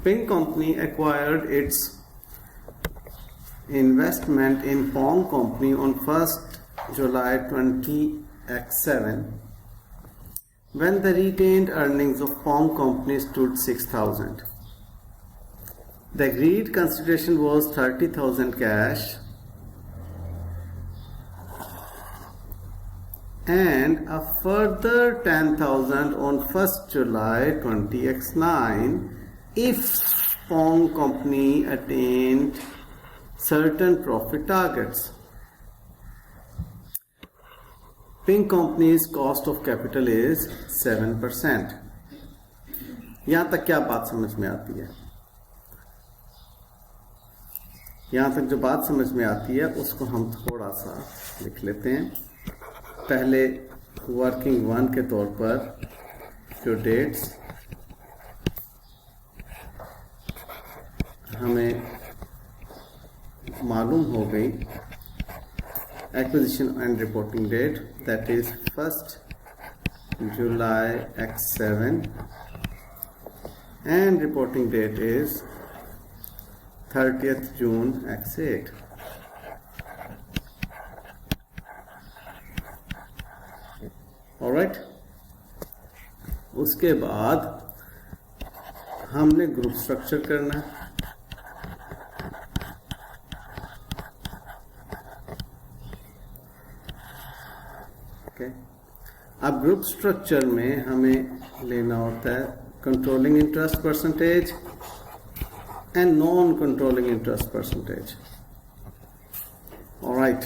Ping Company acquired its investment in Pong Company on 1st July 20x7 when the retained earnings of Pong Company stood 6,000. The agreed consideration was 30,000 cash and a further 10,000 on 1st July 20x9 if Pong Company attained certain profit targets. Ping Company's cost of capital is 7%. यहाँ तक क्या बात समझ में आती है? यहाँ तक जो बात समझ में आती है उसको हम थोड़ा सा लिख लेते हैं. पहले वर्किंग वन के तौर पर जो डेट्स हमें मालूम हो गई, acquisition and reporting date that is 1st July x7 and reporting date is 30th June x8. Alright, उसके बाद हमने ग्रुप स्ट्रक्चर करना है. अब ग्रुप स्ट्रक्चर में हमें लेना होता है controlling interest percentage and non controlling interest percentage. Alright,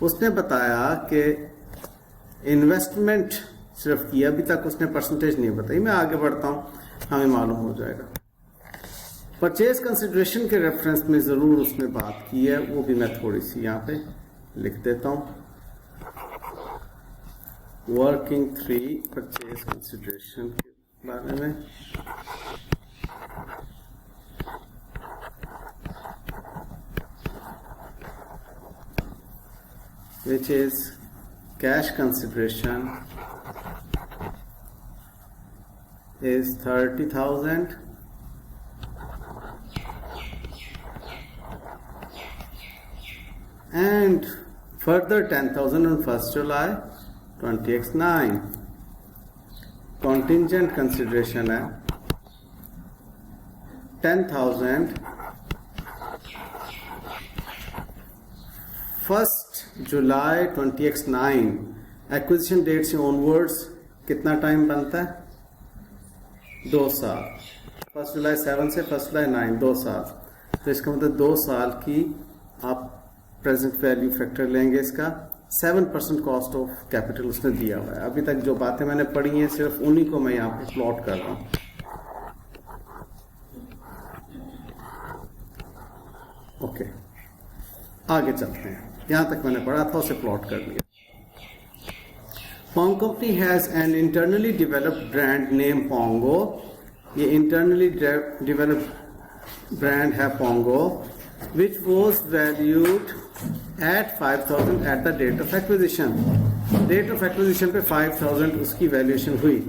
उसने बताया कि इन्वेस्टमेंट सिर्फ किया, अभी तक उसने परसेंटेज नहीं बताई. मैं आगे बढ़ता हूं, हमें मालूम हो जाएगा. परचेज कंसिडरेशन के रेफरेंस में जरूर उसने बात की है, वो भी मैं थोड़ी सी यहाँ पे लिख देता हूं. वर्किंग 3 परचेज कंसिडरेशन के बारे में. which is cash consideration is 30,000 and further 10,000 on 1st July 20x9. Contingent consideration है 10,000 1st July 20x9. Acquisition date से ऑनवर्ड्स कितना टाइम बनता है? 2 साल. 1st July 7 से 1st July 9, 2 साल. तो इसका मतलब 2 साल की आप प्रेजेंट वैल्यू फैक्टर लेंगे. इसका 7% कॉस्ट ऑफ कैपिटल उसने दिया हुआ है. अभी तक जो बातें मैंने पढ़ी हैं सिर्फ उन्हीं को मैं यहाँ पे प्लॉट कर रहा हूँ. ओके, आगे चलते हैं. यहां तक मैंने पढ़ा था उसे प्लॉट कर लिया. Pong Company has an internally developed brand named Pongo. ये internally developed brand है Pongo, which was valued at 5,000 at the date of acquisition. Date of acquisition पे 5,000 उसकी वैल्यूएशन हुई.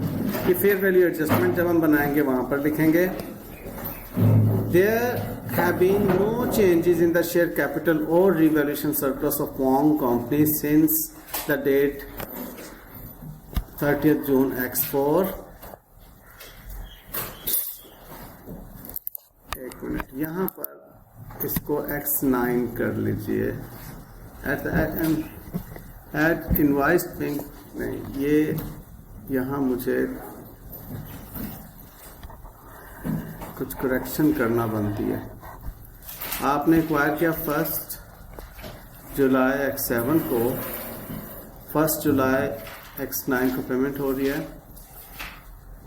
कि फेयर वैल्यू एडजस्टमेंट जब हम बनाएंगे वहां पर लिखेंगे There have been no changes in the share capital or revaluation surplus of Pong Company since the date 30th June x4. एक मिनट, यहाँ पर इसको x9 कर लीजिए. At invoice Ping नहीं, ये यहाँ मुझे कुछ करेक्शन करना बनती है. आपने एक्वायर किया 1st July x7 को, 1st July x9 को पेमेंट हो रही है.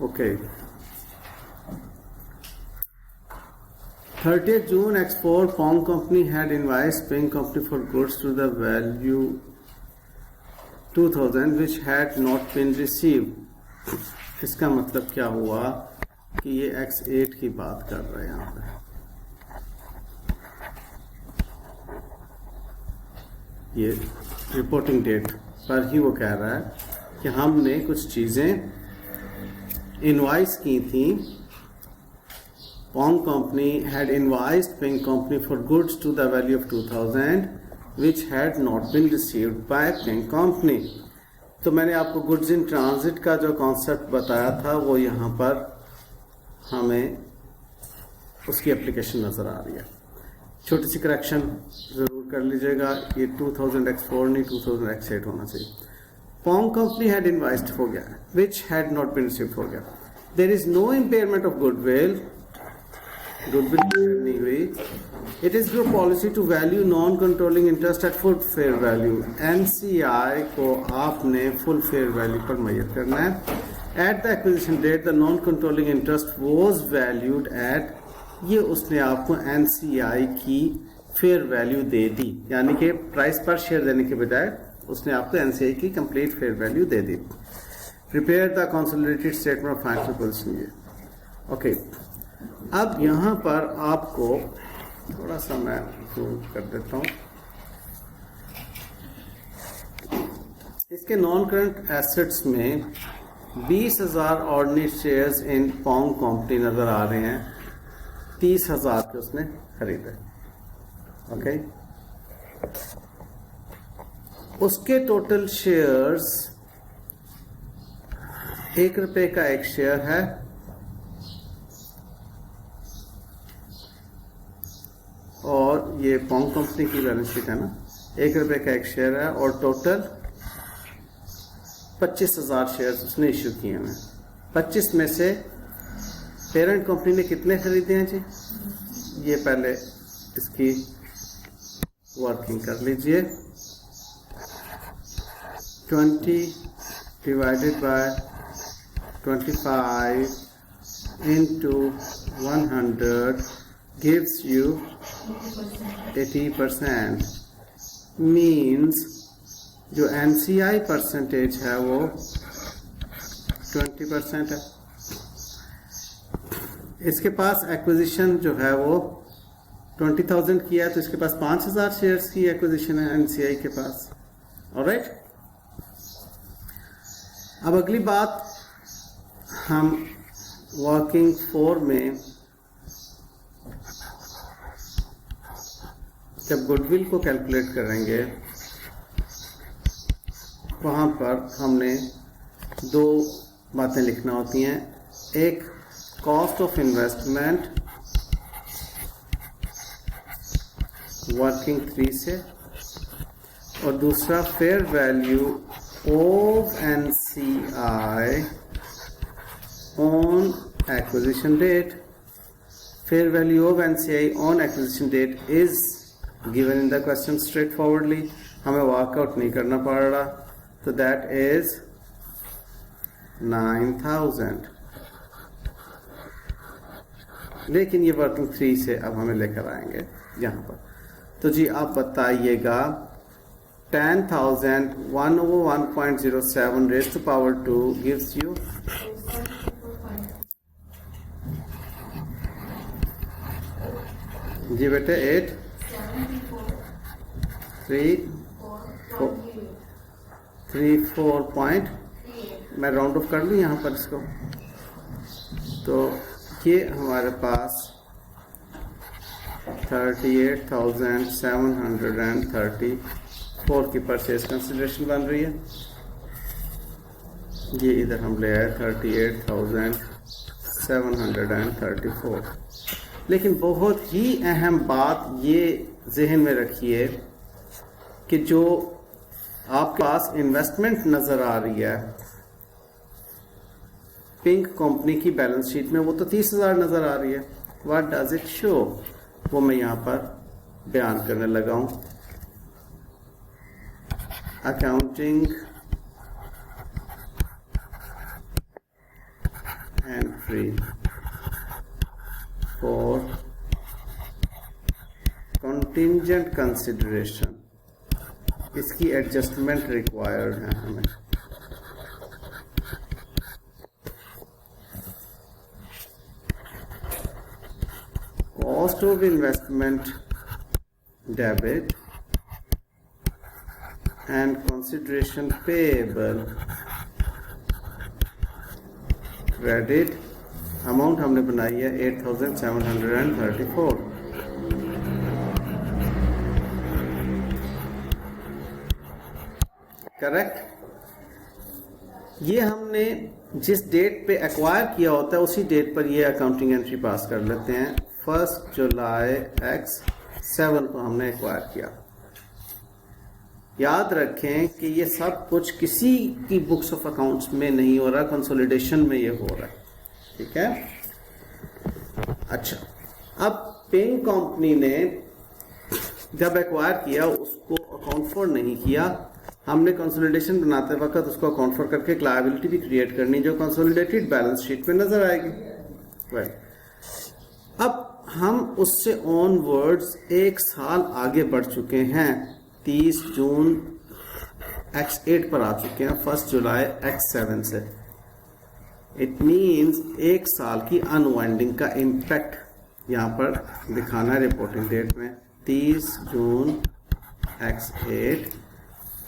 Okay, 30th June x4 Pong Company had invoiced Ping Company for goods to the value 2,000 which had not been received. इसका मतलब क्या हुआ कि ये x8 की बात कर रहे हैं यहाँ पे. ये रिपोर्टिंग डेट पर ही वो कह रहा है कि हमने कुछ चीजें इनवाइस की थी. Pong company had invoiced Ping company for goods to the value of 2000 which had not been received by Ping company. तो मैंने आपको गुड्स इन ट्रांजिट का जो कॉन्सेप्ट बताया था वो यहाँ पर हमें उसकी एप्लीकेशन नज़र आ रही है. छोटी सी करेक्शन ज़रूर कर लीजिएगा, ये 2000X4 नहीं 2000X8 होना चाहिए. Pong company had invoiced हो गया, which had not been received हो गया. There is no impairment of goodwill नहीं हुई. It is your policy to value non-controlling interest at full fair value. NCI को आपने full fair value पर मुहैया करना है. At the acquisition date, the non-controlling interest was valued at, ये उसने आपको NCI की fair value दे दी, यानी कि प्राइस पर शेयर देने के बजाय उसने आपको NCI की complete fair value they the. Prepare the consolidated statement of financial position. ये ओके. अब यहाँ पर आपको थोड़ा सा मैं जूम कर देता हूँ. इसके नॉन करंट एसेट्स में 20,000 ordinary shares in Pong company नजर आ रहे हैं. 30,000 के उसने खरीदे. ओके. उसके टोटल शेयर्स ₹1 का एक शेयर है और ये पोंग कंपनी की बैलेंस शीट है ना. ₹1 का एक शेयर है और टोटल 25,000 शेयर्स उसने इश्यू किए हैं. 25 में से पेरेंट कंपनी ने कितने खरीदे हैं जी? ये पहले इसकी वर्किंग कर लीजिए. 20 divided by 25 into 100 gives you 80%. Means जो NCI परसेंटेज है वो 20% है. इसके पास एक्विजिशन जो है वो 20,000 की है, तो इसके पास 5,000 शेयर्स की एक्विजिशन है NCI के पास. ऑलराइट. अब अगली बात, हम वर्किंग 4 में जब गुडविल को कैलकुलेट करेंगे वहाँ पर हमने 2 बातें लिखना होती हैं. एक कॉस्ट ऑफ इन्वेस्टमेंट वर्किंग 3 से और दूसरा fair value of NCI on acquisition date. Fair value of NCI on acquisition date is given in the question straightforwardly. हमें वर्कआउट नहीं करना पड़ रहा, तो that is 9,000. लेकिन ये वर्किंग 3 से अब हमें लेकर आएंगे यहाँ पर. तो जी आप बताइएगा 10,000 1 over 1.07 raised to power 2 gives you जी बेटे 8 3 4 पॉइंट. मैं राउंड ऑफ कर लूँ यहाँ पर इसको. तो ये हमारे पास 38,734 की परचेज कंसिडरेशन बन रही है. ये इधर हम ले आए 38,734. लेकिन बहुत ही अहम बात ये जहन में रखिए कि जो आपके पास इन्वेस्टमेंट नजर आ रही है पिंक कंपनी की बैलेंस शीट में, वो तो 30,000 नजर आ रही है. What does it show? वो मैं यहाँ पर बयान करने लगा हूँ. Accounting entry for contingent consideration, इसकी एडजस्टमेंट रिक्वायर्ड है हमें. Cost of investment debit and consideration payable credit amount हमने बनाई है 8734। करेक्ट। ये हमने जिस डेट पे एक्वायर किया होता है उसी डेट पर ये अकाउंटिंग एंट्री पास कर लेते हैं। 1 जुलाई X7 को हमने एक्वायर किया। याद रखें कि ये सब कुछ किसी की बुक्स ऑफ अकाउंट्स में नहीं हो रहा, कंसोलिडेशन में ये हो रहा है। ठीक है। अच्छा, अब पेइंग कंपनी ने जब एक्वायर किया उसको अकाउंट फॉर नहीं किया। हमने कंसोलिडेशन बनाते वक्त उसको अकाउंट फॉर करके लायबिलिटी भी क्रिएट करनी जो कंसोलिडेटेड बैलेंस शीट में नजर आएगी। अब हम उससे ऑनवर्ड्स 1 साल आगे बढ़ चुके हैं। 30 जून X8 पर आ चुके हैं 1 जुलाई X7 से। इट मीन्स 1 साल की अनवाइंडिंग का इम्पैक्ट यहां पर दिखाना है रिपोर्टिंग डेट में। 30 जून X8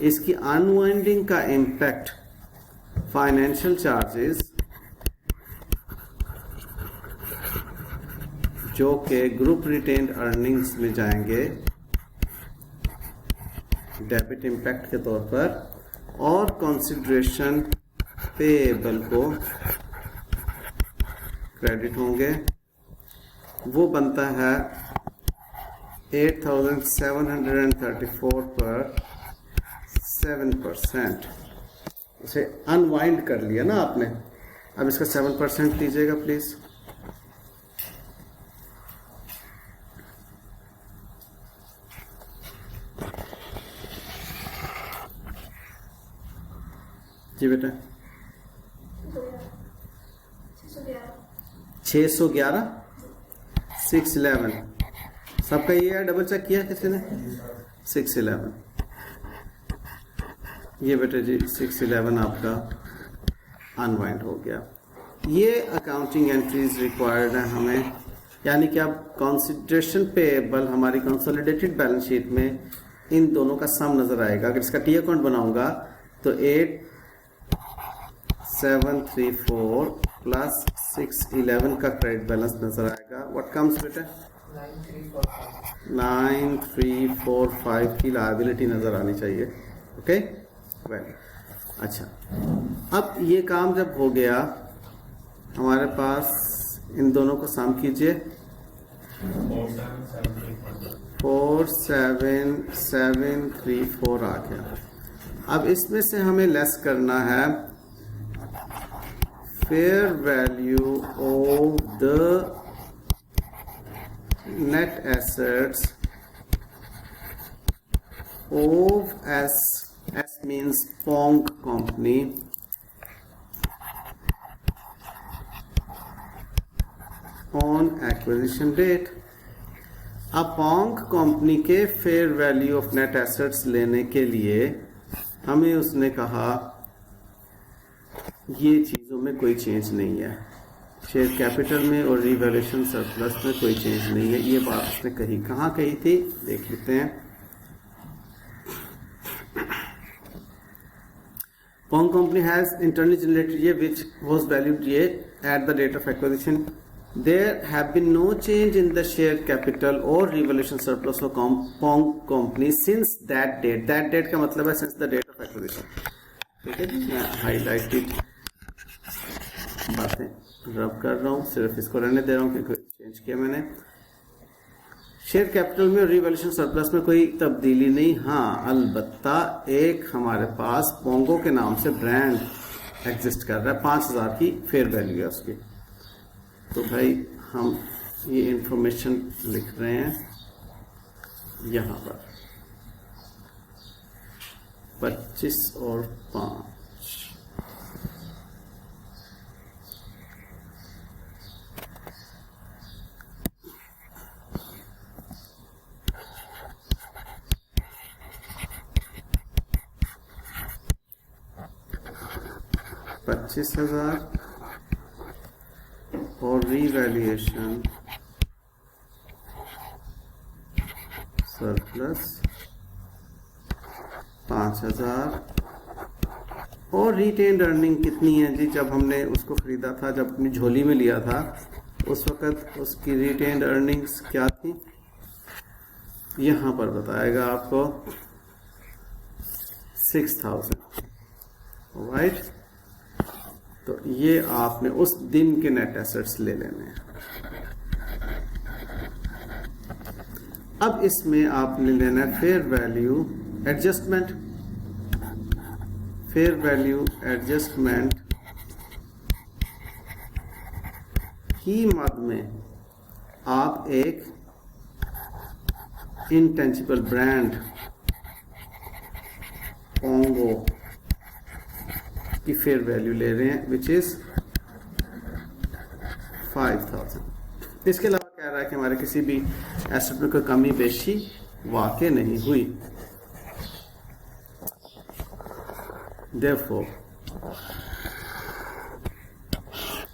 इसकी अनवाइंडिंग का इम्पैक्ट फाइनेंशियल चार्जेस जो कि ग्रुप रिटेन्ड अर्निंग्स में जाएंगे डेबिट इम्पैक्ट के तौर पर, और कंसिडरेशन पेएबल को क्रेडिट होंगे। वो बनता है 8734 पर 7%। इसे अनवाइंड कर लिया ना आपने। अब इसका 7% लीजिएगा प्लीज। जी बेटा 611 611 सबका ये है। डबल चेक किया किसी ने? 611 ये बेटा जी 611 आपका अनवाइंड हो गया। ये अकाउंटिंग एंट्रीज रिक्वायर्ड है हमें, यानी कि अब कंसिडरेशन पेएबल हमारी कंसोलिडेटेड बैलेंस शीट में इन दोनों का सम नजर आएगा। अगर इसका टी अकाउंट बनाऊंगा तो 8734 प्लस 611 का क्रेडिट बैलेंस नजर आएगा। व्हाट कम्स बेटा? 9345 की लायबिलिटी नजर आनी चाहिए। ओके वेल, अच्छा, अब ये काम जब हो गया हमारे पास इन दोनों को सम कीजिए। 47734 आ गया। अब इसमें से हमें लेस करना है fair value of the net assets of S means Pong company on acquisition date। अब पोंग कंपनी के fair value of net assets लेने के लिए हमें उसने कहा ये चीजों में कोई चेंज नहीं है, शेयर कैपिटल में और रिवैल्यूएशन सरप्लस में कोई चेंज नहीं है। ये बात उसने कही, कहाँ कही थी देख लेते हैं। Pong company has internally generated A which was valued A at the date of acquisition. There have been no change in the share capital or revaluation surplus of Pong company since that date. That date का मतलब है since the date of acquisition. ठीक है जी, मैं highlighted बातें रब कर रहा हूँ, सिर्फ इसको रहने दे रहा हूँ क्योंकि चेंज किया मैंने। शेयर कैपिटल में और रिवैल्यूएशन सरप्लस में कोई तब्दीली नहीं। हाँ, अलबत्ता एक हमारे पास पोंगो के नाम से ब्रांड एग्जिस्ट कर रहा है, 5000 की फेयर वैल्यू है उसकी। तो भाई हम ये इंफॉर्मेशन लिख रहे हैं यहाँ पर 25 और 5। $25,000 और रिवैल्यूएशन सरप्लस 5,000 और रिटेन्ड अर्निंग कितनी है जी? जब हमने उसको ख़रीदा था, जब अपनी झोली में लिया था, उस वक़्त उसकी रिटेन्ड अर्निंग्स क्या थी? यहाँ पर बताएगा आपको 6000, राइट। तो ये आपने उस दिन के नेट एसेट्स ले लेने हैं। अब इसमें आपने लेना है fair value adjustment. Fair value adjustment की मद में आप एक इंटेंजिबल ब्रांड पोंगो की फेयर वैल्यू ले रहे हैं, विच इज 5000। इसके अलावा कह रहा है कि हमारे किसी भी एसेट में कोई कमी बेशी वाक़ई नहीं हुई। Therefore,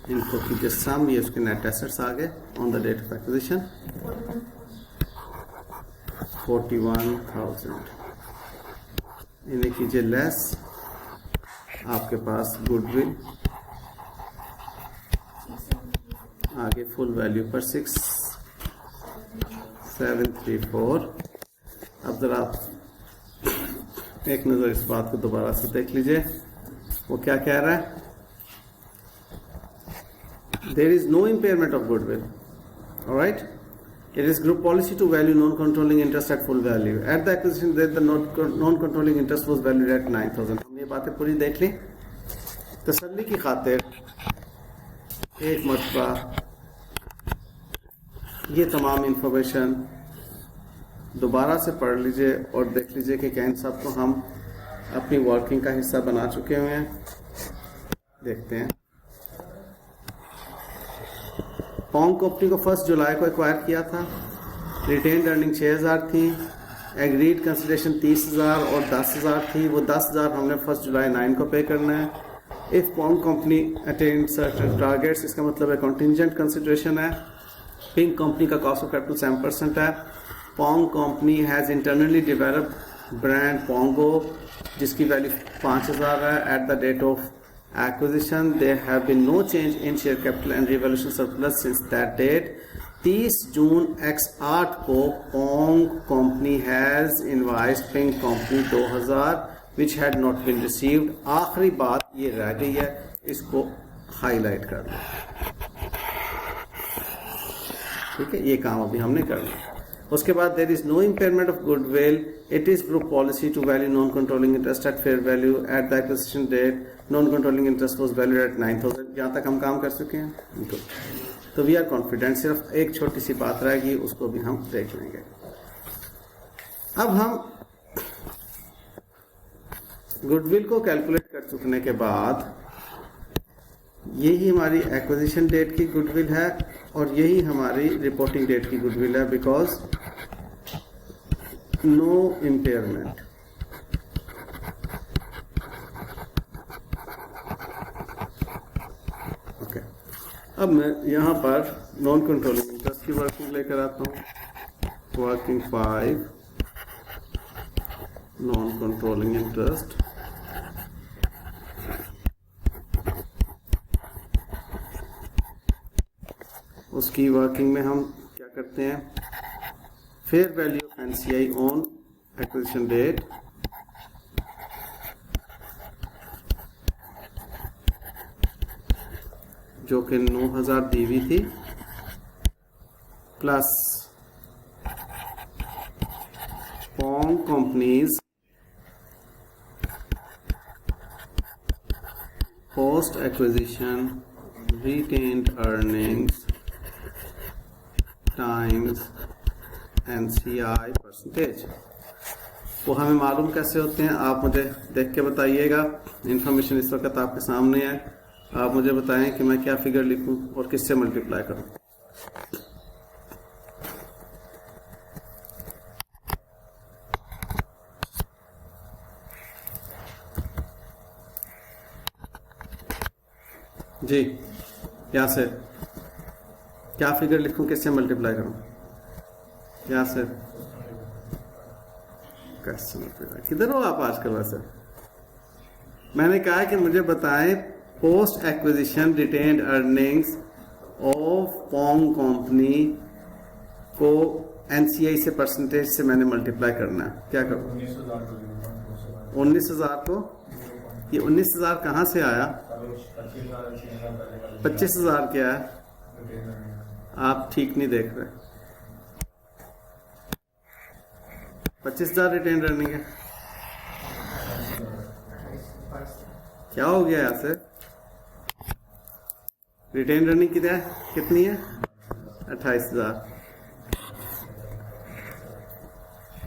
इनको कीजिए सम, ये उसके नेट एसेट्स आ गए on the date of acquisition 41,000। इन्हें कीजिए लेस आपके पास गुडविल आगे फुल वैल्यू पर 6734। अब जरा एक नजर इस बात को दोबारा से देख लीजिए, वो क्या कह रहा है? There is no impairment of goodwill, alright. It is group policy to value non controlling interest at full value. At the acquisition the non controlling interest was valued at 9000। हमने ये बातें पूरी देख ली। तसल्ली की खातिर एक मरतबा ये तमाम इंफॉर्मेशन दोबारा से पढ़ लीजिए और देख लीजिए कि क्या इन सब को हम अपनी वर्किंग का हिस्सा बना चुके हुए हैं। देखते हैं। पोंग कंपनी को 1 जुलाई को एक्वायर किया था। रिटेन्ड अर्निंग 6000 थी। एग्रीड कंसिडरेशन 30,000 और 10,000 थी। वो 10,000 हमने 1 जुलाई 9 को पे करना है। If Pong company attend certain targets, इसका मतलब है कॉन्टिंजेंट कंसिडरेशन है। पिंक कंपनी का कॉस्ट ऑफ कैपिटल 7% है। Pong company has internally developed brand Pongo जिसकी वैल्यू 5000 है। At the date of acquisition there have been no change in share capital and revolution surplus since that date. 30 June X8 को Pong company has invoiced Pink company 2000 which had not been received. आखिरी बात ये रह गई है, इसको highlight कर लो, ठीक है। ये काम अभी हमने कर लिया। उसके बाद there is no impairment of goodwill. It is group policy to value non controlling interest at fair value. At the acquisition date non controlling interest was valued at 9000। यहाँ तक हम काम कर चुके हैं। तो वी आर कॉन्फिडेंट। सिर्फ एक छोटी सी बात रहेगी, उसको भी हम देख लेंगे। अब हम गुडविल को कैलकुलेट कर चुकने के बाद यही हमारी एक्विजिशन डेट की गुडविल है और यही हमारी रिपोर्टिंग डेट की गुडविल है, बिकॉज नो इम्पेयरमेंट। ओके, अब मैं यहां पर नॉन कंट्रोलिंग इंटरेस्ट की वर्किंग लेकर आता हूं। Working 5 non controlling interest. उसकी वर्किंग में हम क्या करते हैं? Fair value of NCI on acquisition date जो कि 9000 दी हुई थी, plus Pong companies post acquisition retained earnings times NCI percentage. वो हमें मालूम कैसे होते हैं, आप मुझे देख के बताइएगा। इंफॉर्मेशन इस वक्त आपके सामने है। आप मुझे बताएं कि मैं क्या फिगर लिखूं और किससे मल्टीप्लाई करूं। जी, यहाँ से क्या फिगर लिखूं, किससे मल्टीप्लाई करूं? यहाँ से कैसे मल्टीप्लाई? किधर हो आप आजकल? वैसे मैंने कहा कि मुझे बताएं post acquisition retained earnings of Pong company को एनसीआई से परसेंटेज से मैंने मल्टीप्लाई करना है। क्या करूँ? 19,000 को, ये 19,000 कहाँ से आया? 25,000 क्या है? आप ठीक नहीं देख रहे। 25,000 रिटेन अर्निंग है। क्या हो गया यहाँ से? रिटेन अर्निंग कितनी है? 28,000।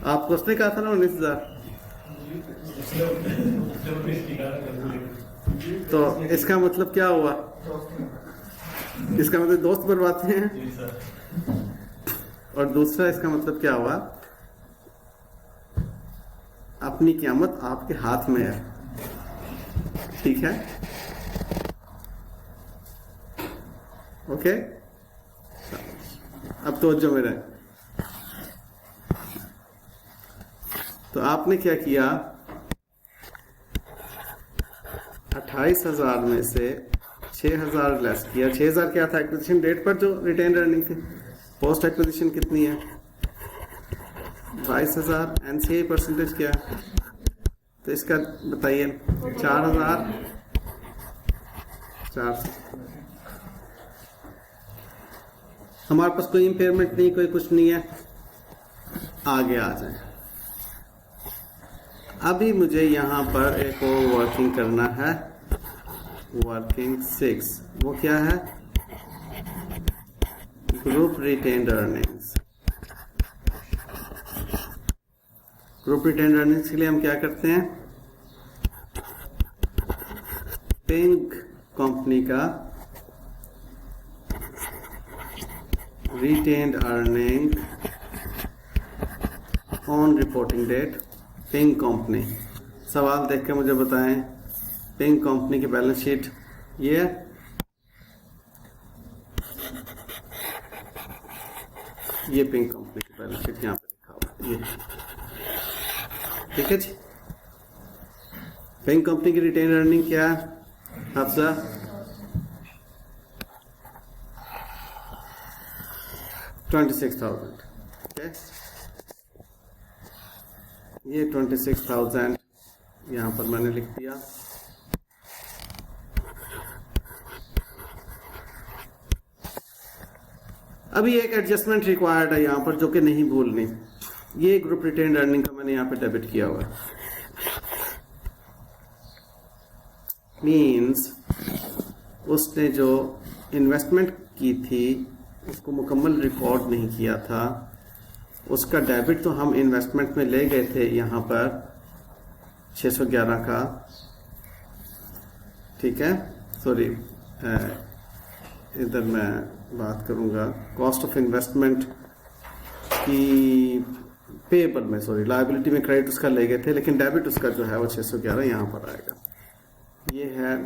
आपको उसने कहा था ना 19,000। तो इसका मतलब क्या हुआ? इसका मतलब दोस्त बर्बादते हैं। और दूसरा इसका मतलब क्या हुआ? अपनी क़यामत आपके हाथ में है। ठीक है, ओके। अब तो जो मेरा, तो आपने क्या किया? 28,000 में से 6,000 लेस किया। 6,000 क्या था एक्विजिशन डेट पर जो रिटेन अर्निंग थी। पोस्ट एक्विजिशन कितनी है? 22,000। एनसीआई परसेंटेज क्या है? तो इसका बताइए। 4,400। हमारे पास कोई इम्पेयरमेंट नहीं, कोई कुछ नहीं है। आगे आ जाए। अभी मुझे यहां पर एक और वर्किंग करना है, वर्किंग 6। वो क्या है? Group retained earnings. Group retained earnings के लिए हम क्या करते हैं? पिंक कंपनी का retained earning on reporting date. Pink company, सवाल देख के मुझे बताएं। पिंक कंपनी की बैलेंस शीट ये है। ये पिंक कंपनी की बैलेंस शीट यहाँ पे लिखा हुआ ये। ठीक है जी। पिंक कंपनी की रिटेन अर्निंग क्या है? आपसे 26,000। ओके, ये 26,000 यहां पर मैंने लिख दिया। अभी एक एडजस्टमेंट रिक्वायर्ड है यहां पर जो कि नहीं भूलनी। ये ग्रुप रिटेन्ड अर्निंग का मैंने यहां पे डेबिट किया हुआ है। मींस उसने जो इन्वेस्टमेंट की थी उसको मुकम्मल रिकॉर्ड नहीं किया था। उसका डेबिट तो हम इन्वेस्टमेंट में ले गए थे यहाँ पर 611 का। ठीक है, सॉरी, इधर मैं बात करूँगा कॉस्ट ऑफ इन्वेस्टमेंट की पेबल में, सॉरी लायबिलिटी में क्रेडिट उसका ले गए थे, लेकिन डेबिट उसका जो है वो 611 यहाँ पर आएगा। ये है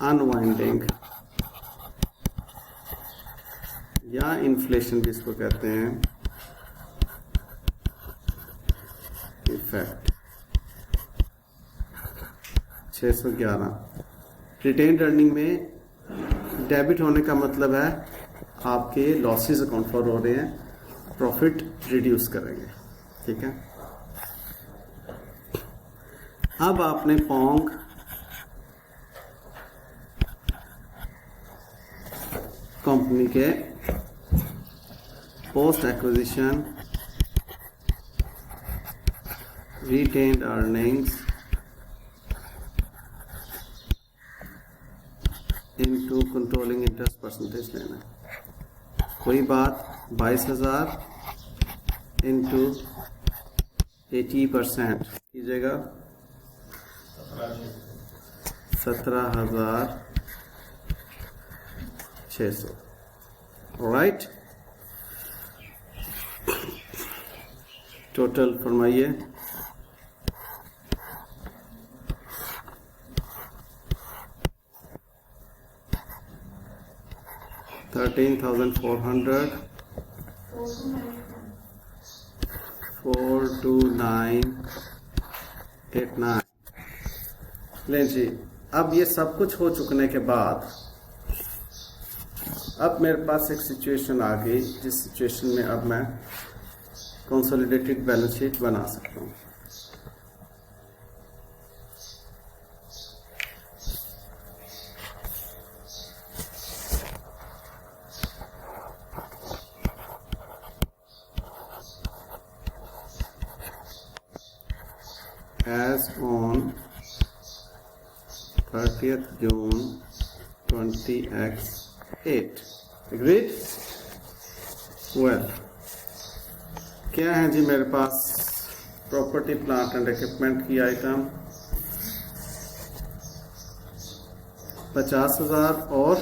अनवाइंडिंग या इन्फ्लेशन भी इसको कहते हैं, इफेक्ट 611। रिटेन्ड अर्निंग में डेबिट होने का मतलब है आपके लॉसेस अकाउंट फॉर हो रहे हैं, प्रॉफिट रिड्यूस करेंगे। ठीक है, अब आपने पोंग कंपनी के post acquisition retained earnings into controlling interest percentage लेना। कोई बात, 22,000 into 80% कीजिएगा, 17,600। राइट, टोटल फरमाइए। 13,400, 42989। लें जी, अब ये सब कुछ हो चुकने के बाद अब मेरे पास एक सिचुएशन आ गई जिस सिचुएशन में अब मैं कंसोलिडेटेड बैलेंस शीट बना सकता हूँ। As on 30th June 20x8. Agreed? Well, क्या है जी मेरे पास प्रॉपर्टी प्लांट एंड इक्विपमेंट की आइटम 50,000 और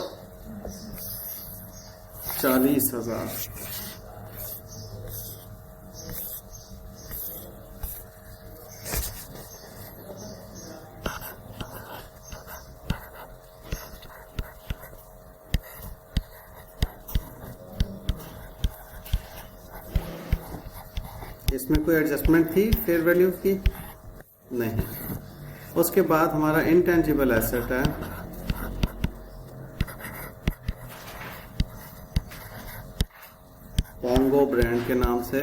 40,000। इसमें कोई एडजस्टमेंट थी फेयर वैल्यू की? नहीं। उसके बाद हमारा इंटेंजिबल एसेट है पोंगो ब्रांड के नाम से।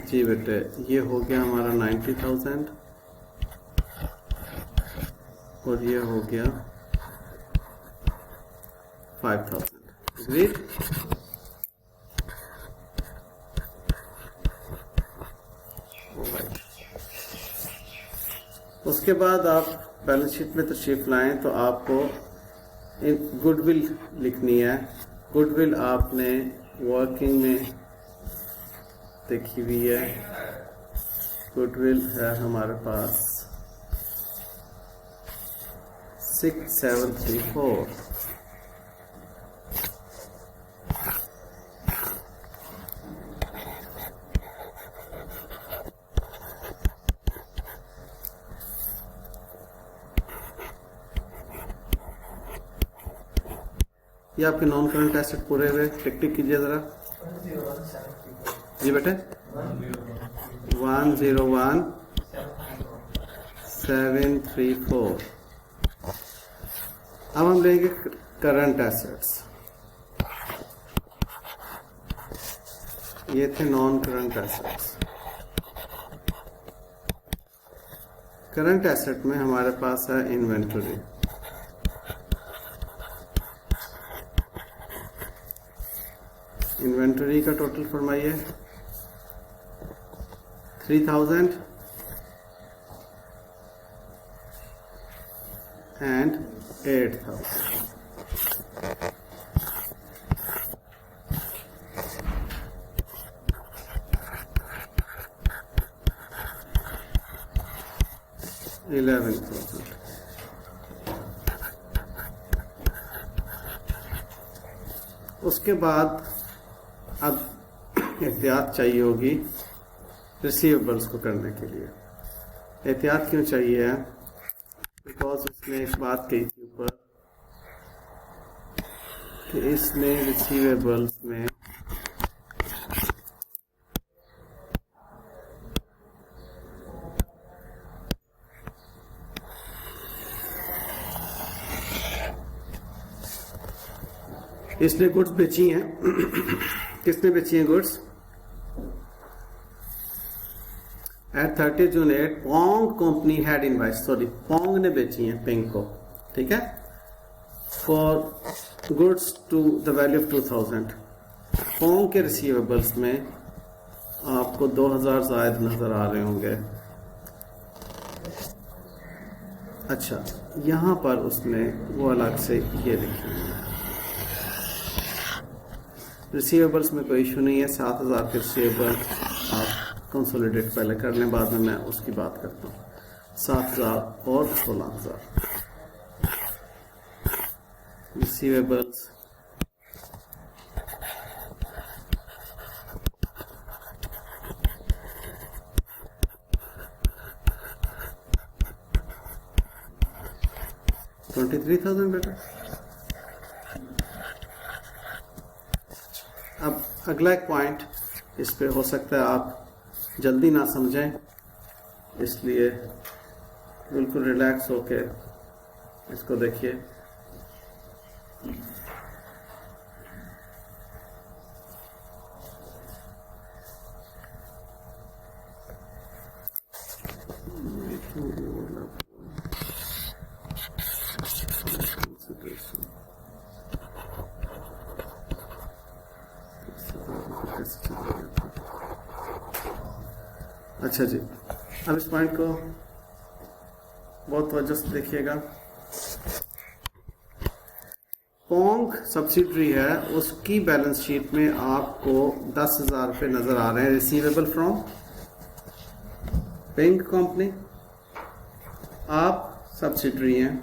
जी बेटे, ये हो गया हमारा 90,000 और ये हो गया 5,000। Agreed? उसके बाद आप बैलेंस शीट में तशरीफ लाएं तो आपको गुडविल लिखनी है। गुडविल आपने वर्किंग में देखी हुई है। गुडविल है हमारे पास 6734। ये आपके नॉन करंट एसेट पूरे हुए। टिक टिक कीजिए जरा जी बेटे। 101,734। अब हम लेंगे करंट एसेट्स। ये थे non current assets. Current asset में हमारे पास है इन्वेंटरी। इन्वेंटरी का टोटल फरमाइए। 3,000 and 8,000। उसके बाद अब एहतियात चाहिए होगी रिसीवेबल्स को करने के लिए। एहतियात क्यों चाहिए है? बिकॉज उसने एक बात कही थी ऊपर कि इसमें रिसीवेबल्स में इसने गुड्स बेची हैं। किसने बेची हैं goods? At 30 June 8 Pong company had invoice, sorry Pong ने बेची हैं पिंक को, ठीक है, for goods to the value of 2,000। Pong के रिसीवेबल्स में आपको 2,000 जायद नजर आ रहे होंगे। अच्छा, यहां पर उसने वो अलग से ये लिखी है। रिसीवेबल्स में कोई इशू नहीं है। 7,000 के रिसीवेबल आप कंसोलिडेट पहले कर लें, बाद में मैं उसकी बात करता हूँ। 7,000 और 16,000 रिसीवेबल्स। $23,000 बेटा। अब अगला एक पॉइंट इस पे हो सकता है आप जल्दी ना समझें, इसलिए बिल्कुल रिलैक्स होके इसको देखिए। अच्छा जी, अब इस पॉइंट को बहुत तवज्जो से देखिएगा। पोंग सब्सिडरी है, उसकी बैलेंस शीट में आपको 10,000 रुपये नजर आ रहे हैं रिसीवेबल फ्रॉम पिंक कंपनी। आप सब्सिडरी हैं,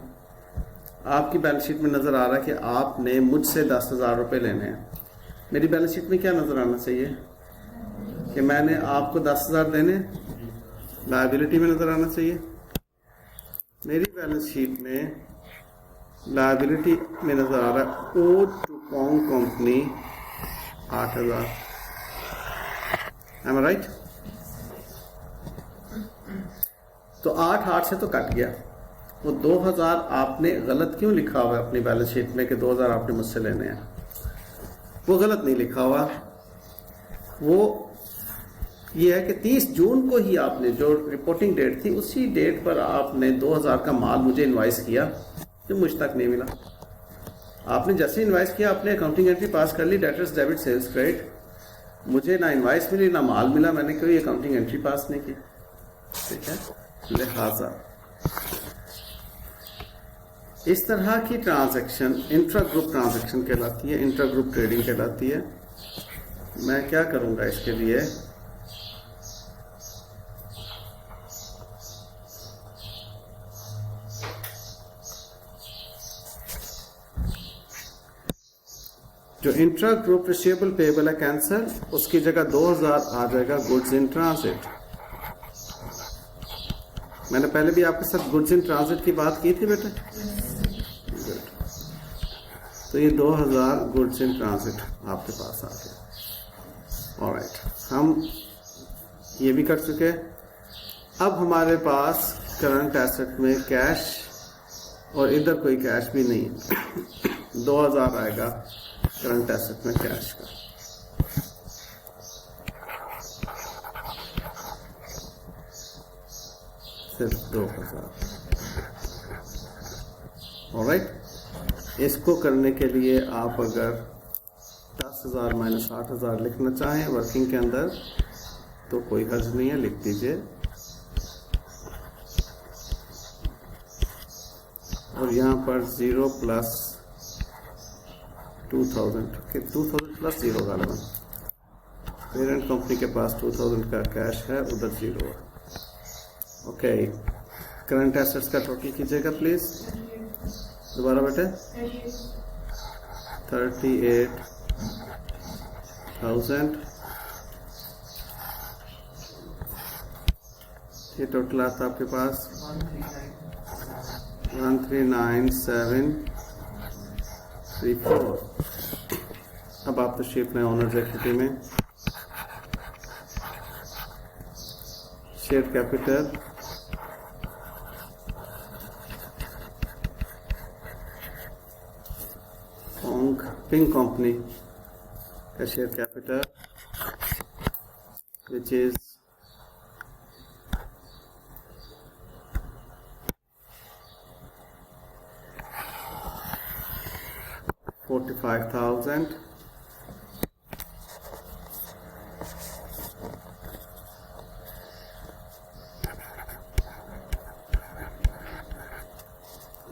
आपकी बैलेंस शीट में नजर आ रहा है कि आपने मुझसे 10,000 रुपये लेने हैं। मेरी बैलेंस शीट में क्या नजर आना चाहिए कि मैंने आपको 10,000 देने, लायबिलिटी में नजर आना चाहिए। मेरी बैलेंस शीट में लायबिलिटी में नजर आ रहा है owed to Pong company 8,000। Am I right? तो 8 से तो कट गया। वो 2,000 आपने गलत क्यों लिखा हुआ है अपनी बैलेंस शीट में कि 2,000 आपने मुझसे लेने हैं? वो गलत नहीं लिखा हुआ, वो ये है कि 30 जून को ही आपने जो रिपोर्टिंग डेट थी उसी डेट पर आपने 2,000 का माल मुझे इनवाइस किया जो मुझ तक नहीं मिला। आपने जैसे इनवाइस किया आपने अकाउंटिंग एंट्री पास कर ली, डेटर्स डेबिट सेल्स क्रेडिट। मुझे ना इनवाइस मिली ना माल मिला, मैंने कोई अकाउंटिंग एंट्री पास नहीं की। ठीक है, लिहाजा इस तरह की ट्रांजैक्शन इंट्रा ग्रुप ट्रांजैक्शन कहलाती है, इंट्रा ग्रुप ट्रेडिंग कहलाती है। मैं क्या करूंगा इसके लिए, जो इंट्रा ग्रुप रिसीवेबल पेबल है कैंसल, उसकी जगह 2,000 आ जाएगा गुड्स इन ट्रांजिट। मैंने पहले भी आपके साथ गुड्स इन ट्रांजिट की बात की थी बेटा। तो ये 2,000 गुड्स इन ट्रांजिट आपके पास आ गया। ऑलराइट, हम ये भी कर चुके। अब हमारे पास करंट एसेट में कैश और इधर कोई कैश भी नहीं है। 2,000 आएगा करंट एसेट में कैश का। सिर्फ 2,000। ऑलराइट, इसको करने के लिए आप अगर 10,000 माइनस 8,000 लिखना चाहें वर्किंग के अंदर तो कोई हर्ज नहीं है, लिख दीजिए। और यहाँ पर 0 प्लस 2,000 प्लस 0 गालिबन। पेरेंट कंपनी के पास 2,000 का कैश है, उधर 0 है। ओके, करंट एसेट्स का टोटल कीजिएगा प्लीज दोबारा बेटे। 38,000 ये टोटल आता आपके पास 139,734। अब आप तशरीफ लाएं ओनर्स इक्विटी में। शेयर कैपिटल पिंक कंपनी का शेयर कैपिटल which is $45,000।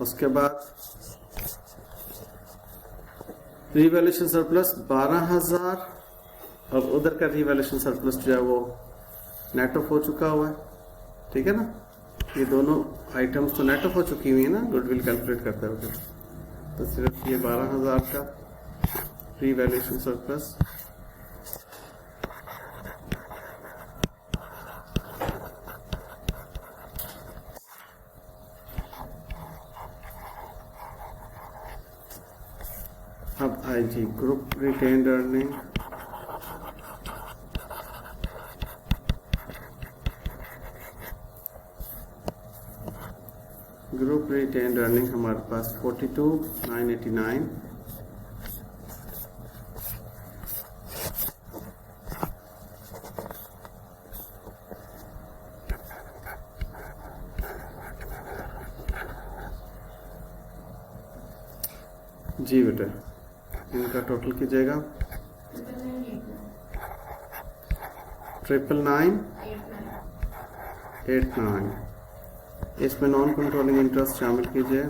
उसके बाद रिवैल्यूएशन सरप्लस 12,000 और उधर का रिवैल्यूएशन सरप्लस जो है वो नेट ऑफ हो चुका हुआ है। ठीक है ना, ये दोनों आइटम्स तो नेट ऑफ हो चुकी हुई है ना गुडविल कैलकुलेट करते हुए। तो सिर्फ ये 12,000 का रिवैल्यूएशन सरप्लस। अब आईजी group retained earning group retain earning हमारे पास 42,989। जी बेटा, इनका टोटल कीजिएगा 99989। इसमें नॉन कंट्रोलिंग इंटरेस्ट शामिल कीजिए।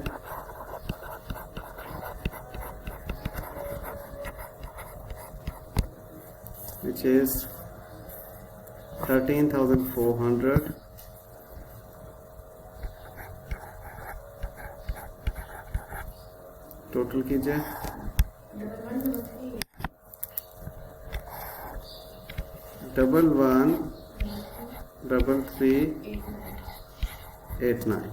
Which is 13,400। टोटल कीजिए 113389।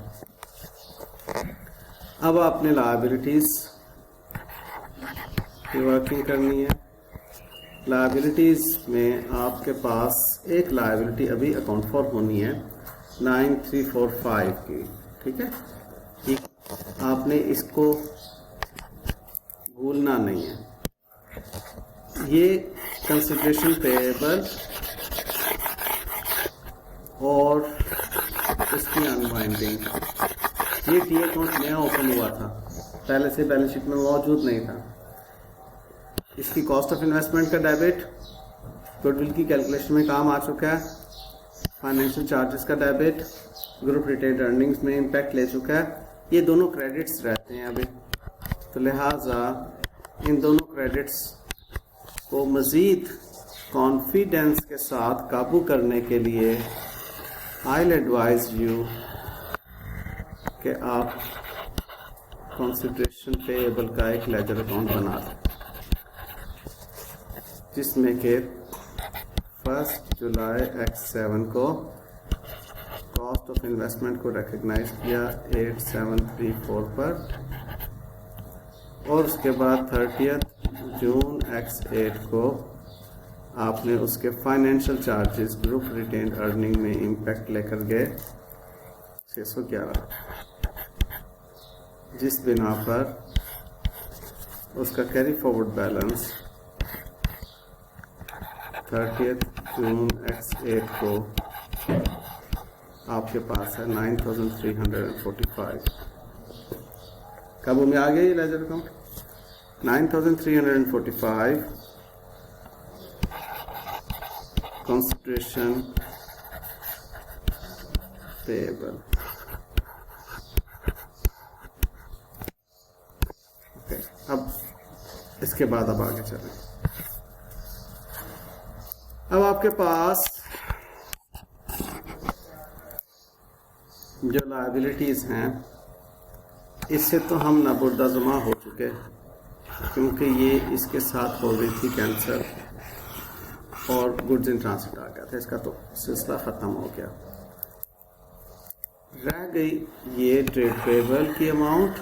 अब आपने लायबिलिटीज की वर्किंग करनी है। लायबिलिटीज में आपके पास एक लायबिलिटी अभी अकाउंट फॉर होनी है 9345 की, ठीक है। आपने इसको भूलना नहीं है। ये कंसिडरेशन पेएबल और इसकी अनवाइंडिंग, ये टी अकाउंट नया ओपन हुआ था, पहले से बैलेंस शीट में मौजूद नहीं था। इसकी कॉस्ट ऑफ इन्वेस्टमेंट का डेबिट गुडविल की कैलकुलेशन में काम आ चुका है। फाइनेंशियल चार्जेस का डेबिट ग्रुप रिटेन्ड अर्निंग्स में इम्पैक्ट ले चुका है। ये दोनों क्रेडिट्स रहते हैं अभी, तो लिहाजा इन दोनों क्रेडिट्स को मज़ीद कॉन्फिडेंस के साथ काबू करने के लिए आई विल एडवाइज यू कि आप कंसिडरेशन पेएबल का एक लेजर अकाउंट बना दें, जिसमें कि 1 जुलाई X7 को कॉस्ट ऑफ इन्वेस्टमेंट को रिकग्नाइज किया 8734 पर, और उसके बाद 30 जून X8 को आपने उसके financial charges group retained earning में इम्पैक्ट लेकर गए 611, जिस बिना पर उसका carry forward balance 30 June X8 को आपके पास है 9345। काबू में आ गया ये ledger account 9345 consideration payable. Okay, अब इसके बाद अब आगे चलें। अब आपके पास जो लायबिलिटीज हैं, इससे तो हम नाबुर्दाजुमा हो चुके, क्योंकि ये इसके साथ हो गई थी कैंसर और गुड्स इन ट्रांसिट आ गया था, इसका तो सिलसिला ख़त्म हो गया। रह गई ये ट्रेड पेएबल की अमाउंट,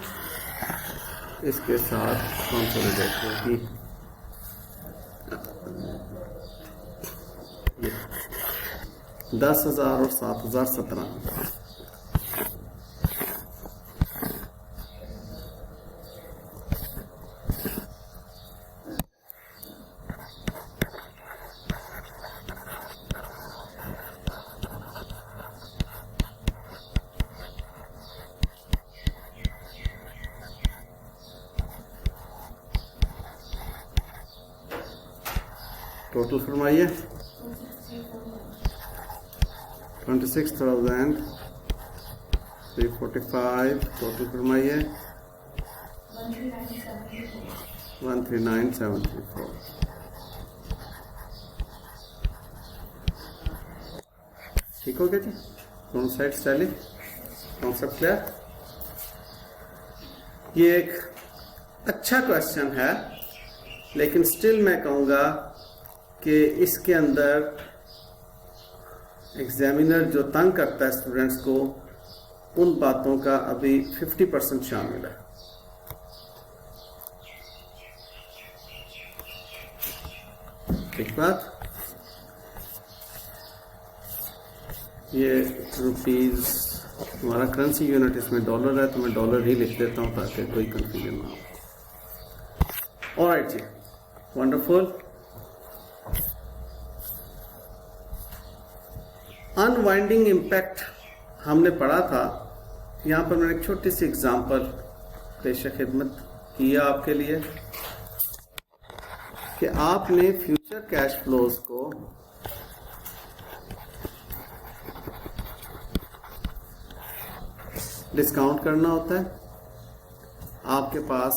इसके साथ कंसोलिडेट होगी 10,000 और 7,000 17। टोटल फरमाइए 26,345। टोटल फरमाइए 139,734। ठीक हो गया जी, दोनों साइड टैली, कॉन्सेप्ट क्लियर। ये एक अच्छा क्वेश्चन है, लेकिन स्टिल मैं कहूँगा कि इसके अंदर एग्जामिनर जो तंग करता है स्टूडेंट्स को, उन बातों का अभी 50% शामिल है। ठीक बात। ये रुपीज हमारा करेंसी यूनिट इसमें डॉलर है तो मैं डॉलर ही लिख देता हूँ ताकि कोई कंफ्यूजन ना हो। ऑलराइट जी, वंडरफुल। अनवाइंडिंग इम्पैक्ट हमने पढ़ा था। यहाँ पर मैंने एक छोटी सी एग्जांपल पेश खिदमत किया आपके लिए कि आपने फ्यूचर कैश फ्लोज को डिस्काउंट करना होता है। आपके पास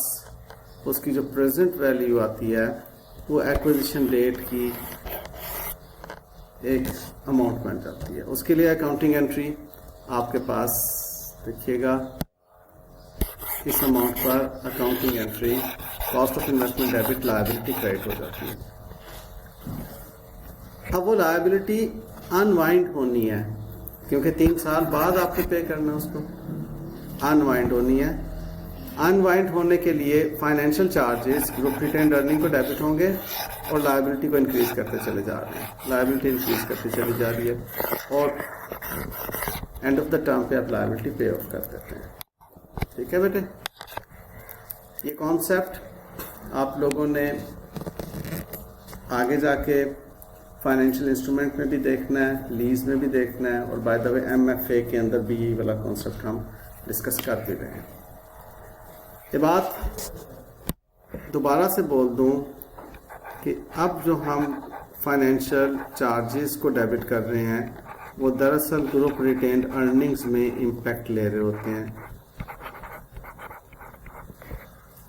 उसकी जो प्रेजेंट वैल्यू आती है वो एक्विजिशन डेट की एक अमाउंट बन जाती है। उसके लिए अकाउंटिंग एंट्री आपके पास देखिएगा, इस अमाउंट पर accounting entry cost of investment debit liability credit हो जाती है। अब वो लायबिलिटी अनवाइंड होनी है क्योंकि 3 साल बाद आपको पे करना है, उसको अनवाइंड होनी है। अनवाइंड होने के लिए financial charges group retained earning को डेबिट होंगे और लायबिलिटी को इंक्रीज करते चले जा रहे हैं। लायबिलिटी इंक्रीज करती चली जा रही है और एंड ऑफ द टर्म पे आप लायबिलिटी पे ऑफ कर देते हैं। ठीक है बेटे, ये कॉन्सेप्ट आप लोगों ने आगे जाके फाइनेंशियल इंस्ट्रूमेंट में भी देखना है, लीज में भी देखना है, और बाय द वे MFA के अंदर भी ये वाला कॉन्सेप्ट हम डिस्कस कर भी रहे हैं। ये बात दोबारा से बोल दूं कि अब जो हम फाइनेंशियल चार्जेस को डेबिट कर रहे हैं वो दरअसल ग्रुप रिटेन्ड अर्निंग्स में इम्पैक्ट ले रहे होते हैं।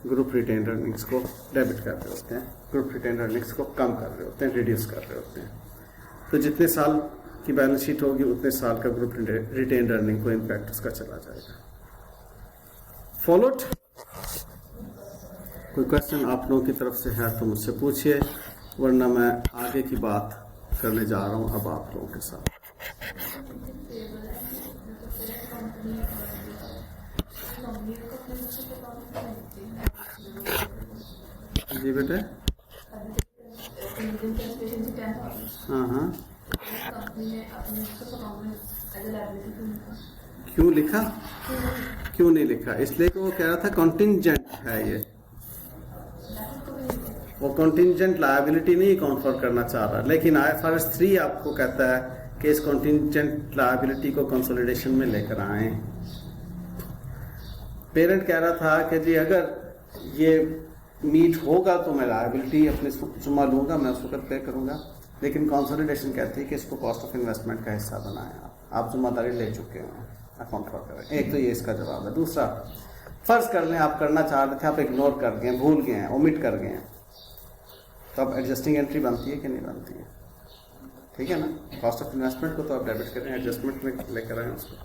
ग्रुप रिटेन्ड अर्निंग्स को डेबिट कर रहे होते हैं, ग्रुप रिटेन्ड अर्निंग्स को कम कर रहे होते हैं, रिड्यूस कर रहे होते हैं। तो जितने साल की बैलेंस शीट होगी उतने साल का ग्रुप रिटेन्ड अर्निंग को इम्पैक्ट उसका चला जाएगा। फॉलोड? कोई क्वेश्चन आप लोगों की तरफ से है तो मुझसे पूछिए, वरना मैं आगे की बात करने जा रहा हूं अब आप लोगों के साथ। जी बेटे, हाँ, क्यों लिखा, क्यों नहीं लिखा? इसलिए कि वो कह रहा था कॉन्टिंजेंट है, ये वो कॉन्टिंजेंट लायबिलिटी नहीं अकाउंट फॉर करना चाह रहा, लेकिन IFRS 3 आपको कहता है कि इस कॉन्टिंजेंट लायबिलिटी को कंसोलिडेशन में लेकर आए। पेरेंट कह रहा था कि जी अगर ये मीट होगा तो मैं लायबिलिटी अपने जुम्मा लूंगा, मैं उस वक्त पे करूंगा, लेकिन कंसोलिडेशन कहती है कि इसको कॉस्ट ऑफ इन्वेस्टमेंट का हिस्सा बनाएं। आप जिम्मेदारी ले चुके हैं, अकाउंट फॉर करें। एक तो ये इसका जवाब है। दूसरा, फर्ज कर लें आप करना चाह रहे थे, आप इग्नोर कर गए, भूल गए हैं, ओमिट कर गए हैं, तो अब एडजस्टिंग एंट्री बनती है कि नहीं बनती है? ठीक है ना, कॉस्ट ऑफ इन्वेस्टमेंट को तो आप डेबिट करें, एडजस्टमेंट में लेकर आए उसको।